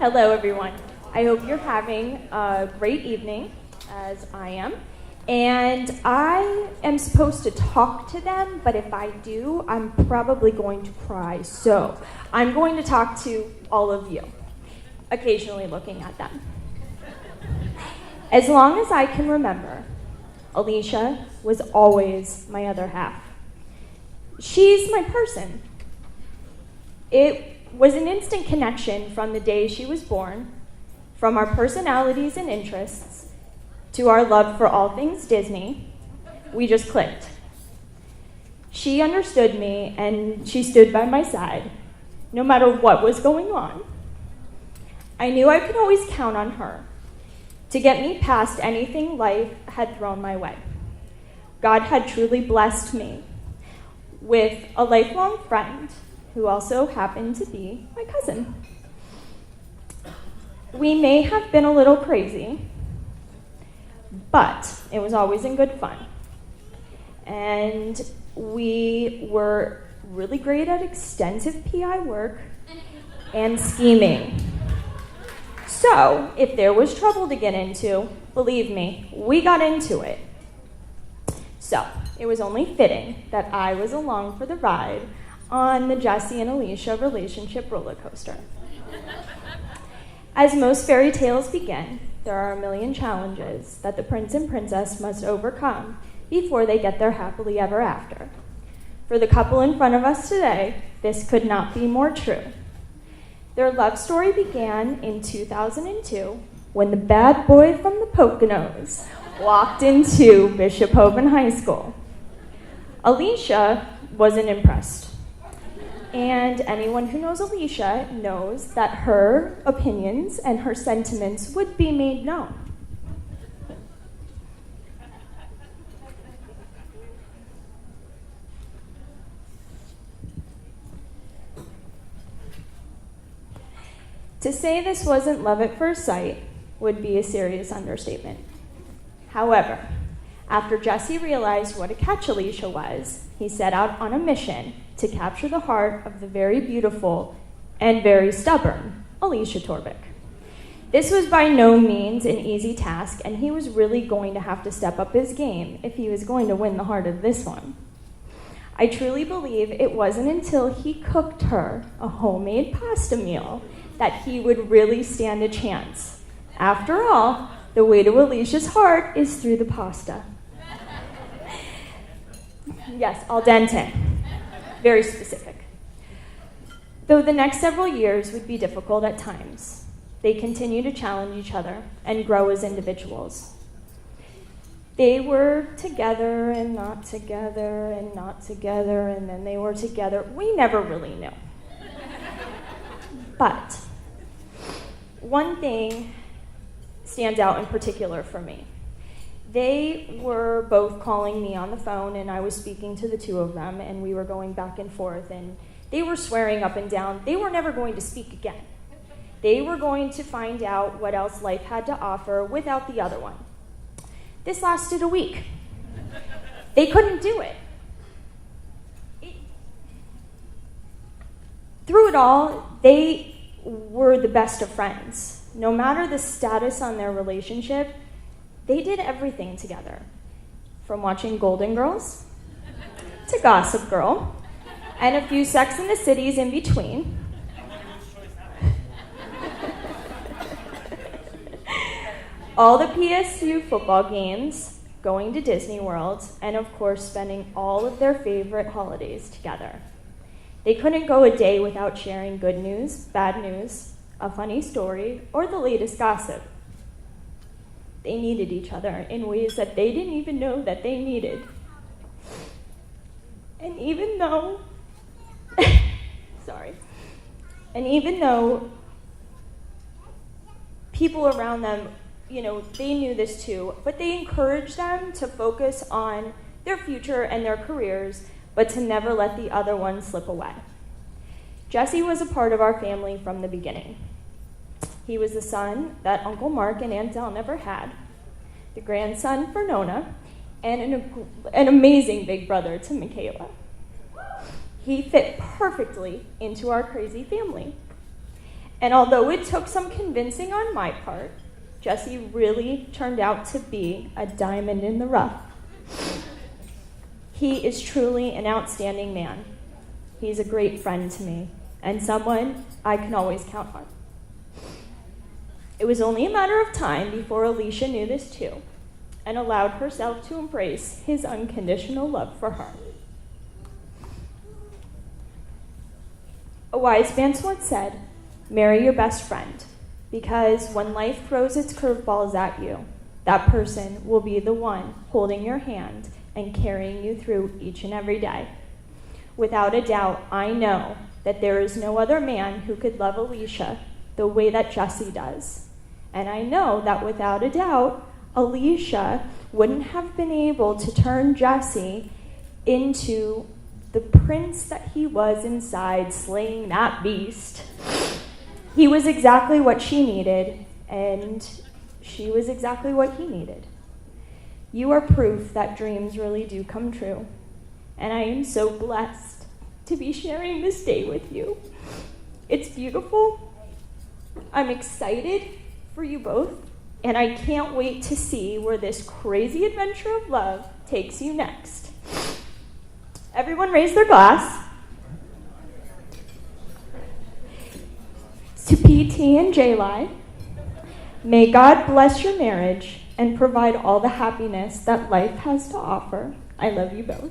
Hello, everyone. I hope you're having a great evening, as I am. And I am supposed to talk to them, but if I do, I'm probably going to cry. So I'm going to talk to all of you, occasionally looking at them. As long as I can remember, Alicia was always my other half. She's my person. It was an instant connection from the day she was born, from our personalities and interests, to our love for all things Disney. We just clicked. She understood me, and she stood by my side, no matter what was going on. I knew I could always count on her to get me past anything life had thrown my way. God had truly blessed me with a lifelong friend who also happened to be my cousin. We may have been a little crazy, but it was always in good fun. And we were really great at extensive PI work and scheming. So, if there was trouble to get into, believe me, we got into it. So, it was only fitting that I was along for the ride on the Jessie and Alicia relationship roller coaster. As most fairy tales begin, there are a million challenges that the prince and princess must overcome before they get their happily ever after. For the couple in front of us today, this could not be more true. Their love story began in 2002 when the bad boy from the Poconos walked into Bishop Hoban High School. Alicia wasn't impressed. And anyone who knows Alicia knows that her opinions and her sentiments would be made known. To say this wasn't love at first sight would be a serious understatement. However, after Jessie realized what a catch Alicia was, he set out on a mission to capture the heart of the very beautiful and very stubborn Alicia Torvik. This was by no means an easy task, and he was really going to have to step up his game if he was going to win the heart of this one. I truly believe it wasn't until he cooked her a homemade pasta meal that he would really stand a chance. After all, the way to Alicia's heart is through the pasta. Yes, al dente. Very specific. Though the next several years would be difficult at times, they continue to challenge each other and grow as individuals. They were together and not together and not together, and then they were together. We never really knew. But one thing stands out in particular for me. They were both calling me on the phone, and I was speaking to the two of them, and we were going back and forth, and they were swearing up and down. They were never going to speak again. They were going to find out what else life had to offer without the other one. This lasted a week. They couldn't do it. Through it all, they were the best of friends. No matter the status on their relationship, they did everything together, from watching Golden Girls to Gossip Girl, and a few Sex and the Cities in between. All the PSU football games, going to Disney World, and of course spending all of their favorite holidays together. They couldn't go a day without sharing good news, bad news, a funny story, or the latest gossip. They needed each other in ways that they didn't even know that they needed. And even though, people around them, they knew this too, but they encouraged them to focus on their future and their careers, but to never let the other one slip away. Jessie was a part of our family from the beginning. He was the son that Uncle Mark and Aunt Del never had, the grandson for Nona, and an amazing big brother to Michaela. He fit perfectly into our crazy family. And although it took some convincing on my part, Jesse really turned out to be a diamond in the rough. He is truly an outstanding man. He's a great friend to me, and someone I can always count on. It was only a matter of time before Alicia knew this too, and allowed herself to embrace his unconditional love for her. A wise man once said, "Marry your best friend, because when life throws its curveballs at you, that person will be the one holding your hand and carrying you through each and every day." Without a doubt, I know that there is no other man who could love Alicia the way that Jesse does. And I know that without a doubt, Alicia wouldn't have been able to turn Jesse into the prince that he was inside, slaying that beast. He was exactly what she needed, and she was exactly what he needed. You are proof that dreams really do come true, and I am so blessed to be sharing this day with you. It's beautiful. I'm excited for you both, and I can't wait to see where this crazy adventure of love takes you next. Everyone raise their glass. To PT and J-Li, may God bless your marriage and provide all the happiness that life has to offer. I love you both.